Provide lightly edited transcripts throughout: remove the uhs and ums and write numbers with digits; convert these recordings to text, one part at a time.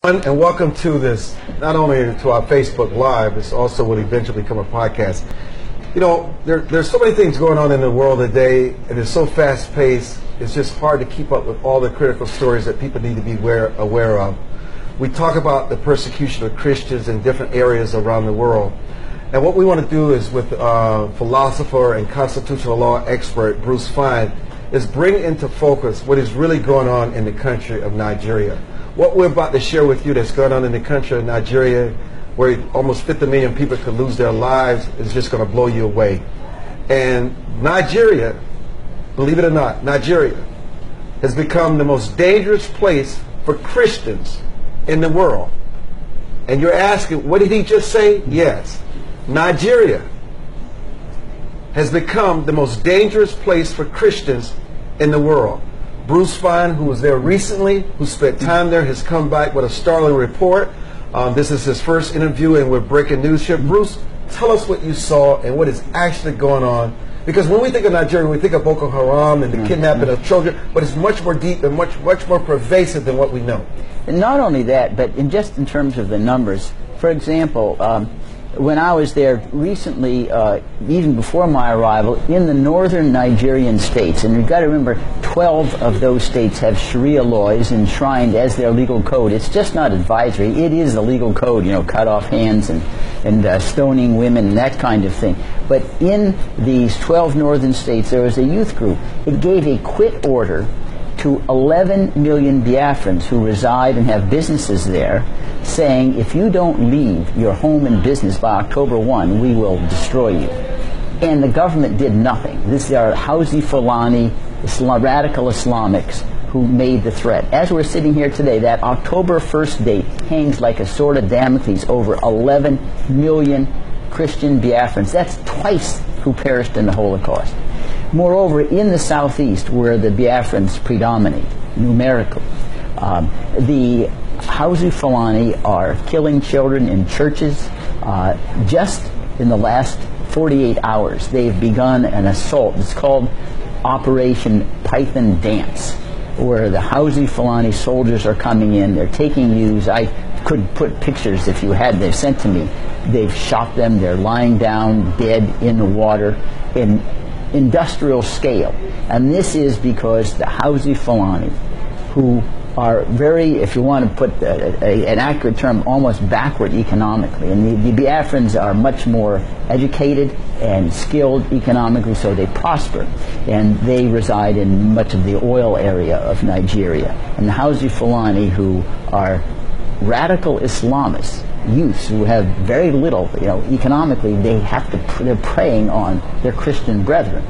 And welcome to this, not only to our Facebook Live, this also will eventually become a podcast. You know, there's so many things going on in the world today, and it's so fast-paced, it's just hard to keep up with all the critical stories that people need to be aware of. We talk about the persecution of Christians in different areas around the world. And what we want to do is with philosopher and constitutional law expert Bruce Fein is bring into focus what is really going on in the country of Nigeria. What we're about to share with you that's going on in the country of Nigeria, where almost 50 million people could lose their lives, is just going to blow you away. And Nigeria, believe it or not, Nigeria has become the most dangerous place for Christians in the world. And you're asking, what did he just say? Yes. Nigeria has become the most dangerous place for Christians in the world. Bruce Fein, who was there recently, who spent time there, has come back with a startling report. This is his first interview, and we're breaking news here. Bruce, tell us what you saw and what is actually going on. Because when we think of Nigeria, we think of Boko Haram and the kidnapping of children, but it's much more deep and much more pervasive than what we know. And not only that, but just in terms of the numbers. For example, when I was there recently, even before my arrival, in the northern Nigerian states, and you've got to remember, 12 of those states have Sharia laws enshrined as their legal code. It's just not advisory. It is the legal code, you know, cut off hands and stoning women and that kind of thing. But in these 12 northern states, there was a youth group. It gave a quit order to 11 million Biafrans who reside and have businesses there, saying, if you don't leave your home and business by October 1, we will destroy you. And the government did nothing. These are Housi Fulani, radical Islamics, who made the threat. As we're sitting here today, that October 1st date hangs like a sword of Damocles over 11 million Christian Biafrans. That's twice who perished in the Holocaust. Moreover, in the southeast, where the Biafrans predominate numerically, the Housi Fulani are killing children in churches. Just in the last 48 hours, they've begun an assault. It's called Operation Python Dance, where the Housi Fulani soldiers are coming in. They're taking youths. I could put pictures if you had. They've sent to me. They've shot them. They're lying down dead in the water in industrial scale. And this is because the Housi Fulani, who are very, if you want to put an accurate term, almost backward economically. And the Biafrans are much more educated and skilled economically, so they prosper. And they reside in much of the oil area of Nigeria. And the Housi Fulani, who are radical Islamists, youths who have very little, you know, economically, they're preying on their Christian brethren.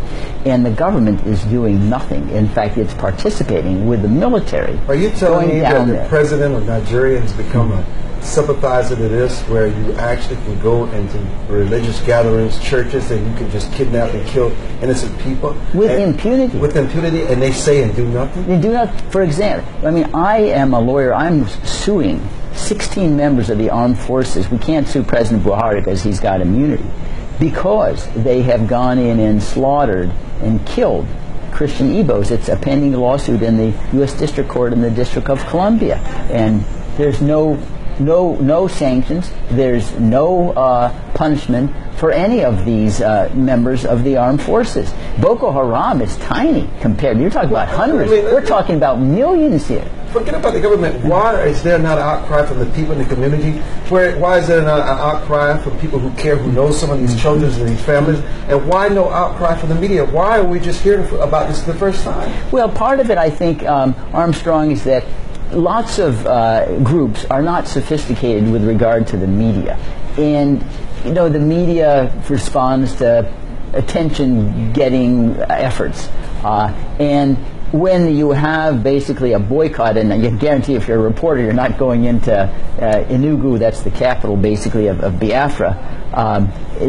And the government is doing nothing. In fact, it's participating with the military. Are you telling me that the president of Nigeria has become a sympathizer to this, where you actually can go into religious gatherings, churches, and you can just kidnap and kill innocent people? With impunity. With impunity, and they say and do nothing? They do not. For example, I mean, I am a lawyer. I'm suing 16 members of the armed forces. We can't sue President Buhari because he's got immunity, because they have gone in and slaughtered and killed Christian Igbos. It's a pending lawsuit in the U.S. District Court in the District of Columbia, and there's no sanctions. There's no punishment for any of these members of the armed forces. Boko Haram is tiny compared. You're talking about hundreds. We're talking about millions here. Forget about the government. Why is there not an outcry from the people in the community? Why is there not an outcry from people who care, who know some of these children and these families? And why no outcry from the media? Why are we just hearing about this for the first time? Well, part of it, I think, Armstrong, is that lots of groups are not sophisticated with regard to the media. And, you know, the media responds to attention-getting efforts. And when you have basically a boycott, and I can guarantee if you're a reporter, you're not going into Enugu, that's the capital basically of Biafra,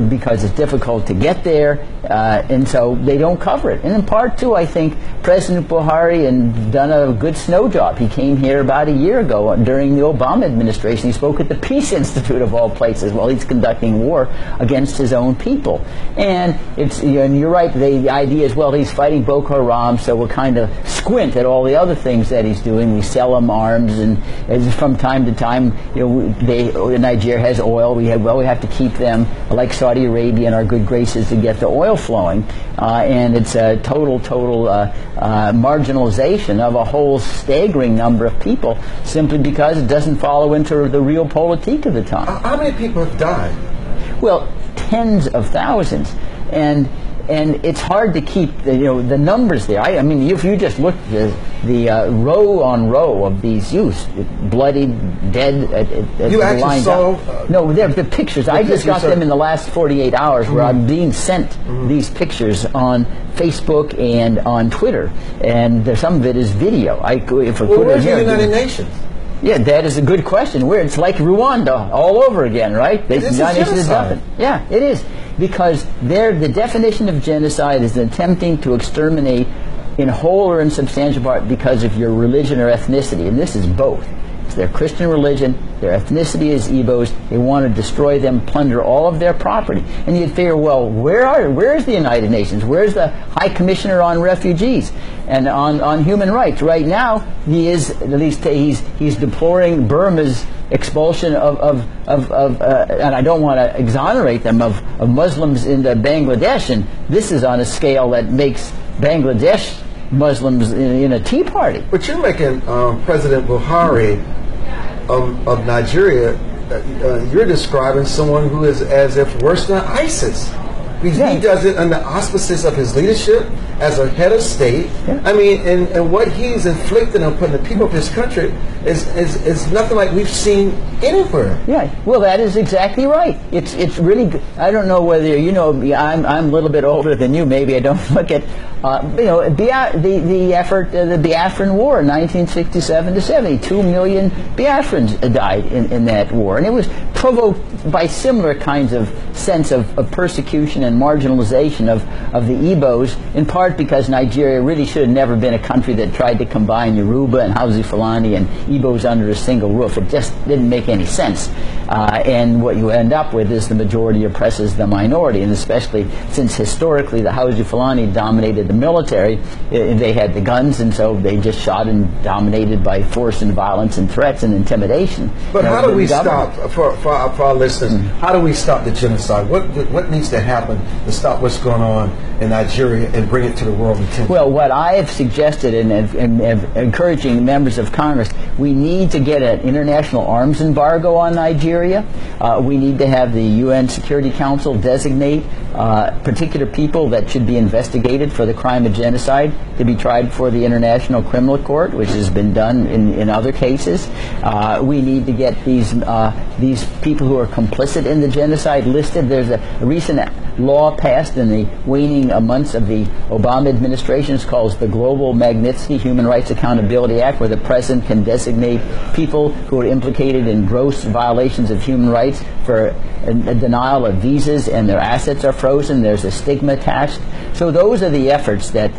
because it's difficult to get there, and so they don't cover it. And in part, too, I think President Buhari has done a good snow job. He came here about a year ago during the Obama administration. He spoke at the Peace Institute, of all places, while he's conducting war against his own people. And it's, and you're right, the idea is, well, he's fighting Boko Haram, so we'll kind of squint at all the other things that he's doing. We sell him arms, and from time to time, Nigeria has oil. We have to keep them like Saudi Arabia in our good graces to get the oil flowing, and it's a total marginalization of a whole staggering number of people simply because it doesn't follow into the real politique of the time. How many people have died? Well, tens of thousands, and it's hard to keep the numbers there. I mean, if you just look at the row on row of these youths, bloodied, dead. You actually saw? No, they're the pictures. I just got them in the last 48 hours, where I'm being sent these pictures on Facebook and on Twitter, and some of it is video. Where's the United Nations? Yeah, that is a good question. Where it's like Rwanda all over again, right? This is genocide. Yeah, it is, because the definition of genocide is attempting to exterminate in whole or in substantial part because of your religion or ethnicity, and this is both. It's their Christian religion, their ethnicity is Igbos. They want to destroy them, plunder all of their property. And you'd figure, well, where's the United Nations? Where's the High Commissioner on Refugees and on Human Rights? Right now, he's deploring Burma's expulsion of and I don't want to exonerate them, of Muslims into Bangladesh, and this is on a scale that makes Bangladesh Muslims in a tea party. But you're making President Buhari of Nigeria, you're describing someone who is as if worse than ISIS. He does it under auspices of his leadership as a head of state. Yeah. I mean, and what he's inflicting on putting the people of his country is nothing like we've seen anywhere. Yeah, well, that is exactly right. It's really good. I don't know whether I'm a little bit older than you. Maybe I don't look at the effort, the Biafran War, 1967 to 70. 2 million Biafrans died in that war, and it was provoked by similar kinds of sense of persecution and marginalization of the Igbos, in part because Nigeria really should have never been a country that tried to combine Yoruba and Hausa Fulani and Igbos under a single roof. It just didn't make any sense. And what you end up with is the majority oppresses the minority, and especially since historically the Hausa Fulani dominated the military, they had the guns, and so they just shot and dominated by force and violence and threats and intimidation. But how do we stop, for our listeners, how do we stop the genocide? What needs to happen to stop what's going on in Nigeria and bring it to the world attention? Well, what I have suggested and encouraging members of Congress, we need to get an international arms embargo on Nigeria. We need to have the UN Security Council designate particular people that should be investigated for the crime of genocide to be tried before the International Criminal Court, which has been done in other cases. We need to get these people who are complicit in the genocide listed. There's a recent law passed in the waning months of the Obama administration. It's called the Global Magnitsky Human Rights Accountability Act, where the president can designate people who are implicated in gross violations of human rights for a denial of visas, and their assets are frozen. There's a stigma attached. So those are the efforts that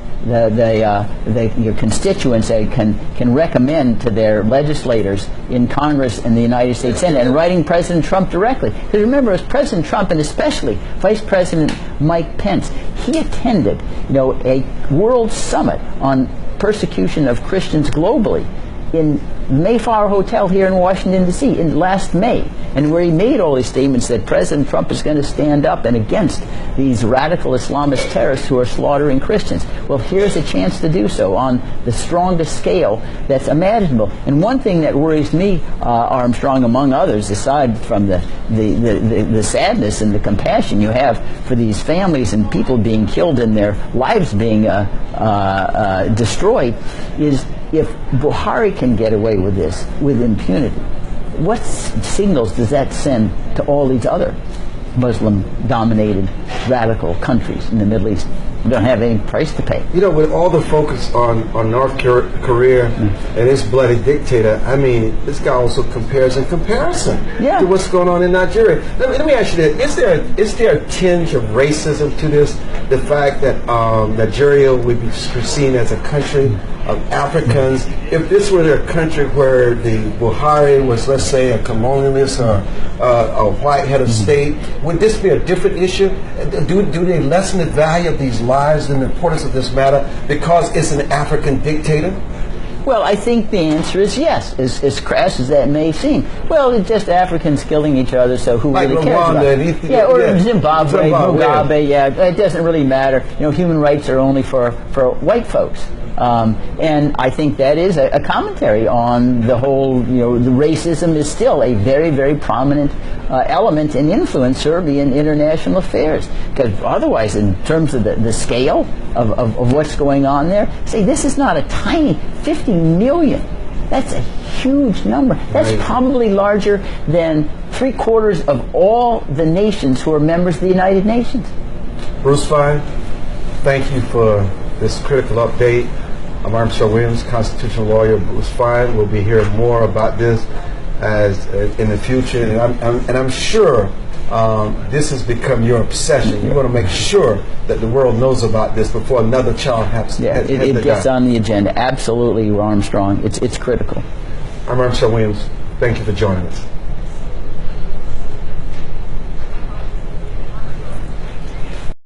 your constituents can recommend to their legislators in Congress and the United States Senate, and writing President Trump directly. Because remember, as President Trump, and especially Vice President Mike Pence, he attended a world summit on persecution of Christians globally in Mayflower Hotel here in Washington, D.C. in last May, and where he made all these statements that President Trump is going to stand up and against these radical Islamist terrorists who are slaughtering Christians. Well, here's a chance to do so on the strongest scale that's imaginable. And one thing that worries me, Armstrong, among others, aside from the sadness and the compassion you have for these families and people being killed and their lives being destroyed, is if Buhari can get away with this with impunity, what signals does that send to all these other Muslim-dominated radical countries in the Middle East? We don't have any price to pay. With all the focus on North Korea and its bloody dictator, I mean, this guy also compares in comparison to what's going on in Nigeria. Let me ask you this. Is there a tinge of racism to this? the fact that Nigeria would be seen as a country of Africans. If this were a country where the Buhari was, let's say, a colonialist or a white head of state, would this be a different issue? Do they lessen the value of these lives and the importance of this matter because it's an African dictator? Well, I think the answer is yes, as crass as that may seem. Well, it's just Africans killing each other, so who Like really cares Rwanda about and it? Ethiopia, Yeah, or yeah. Zimbabwe, Zimbabwe, Mugabe, yeah, it doesn't really matter. You know, human rights are only for white folks. And I think that is a commentary on the whole, you know, the racism is still a very, very prominent element and influencer in international affairs. Because otherwise, in terms of the scale of what's going on there, say this is not a tiny 50 million. That's a huge number. That's Right. probably larger than 3/4 of all the nations who are members of the United Nations. Bruce Fine, thank you for this critical update. I'm Armstrong Williams, constitutional lawyer. Bruce Fine. We'll be hearing more about this as in the future, and I'm sure this has become your obsession. You want to make sure that the world knows about this before another child has Yeah, has it to gets die. on the agenda. Absolutely, Armstrong. It's critical. I'm Armstrong Williams. Thank you for joining us.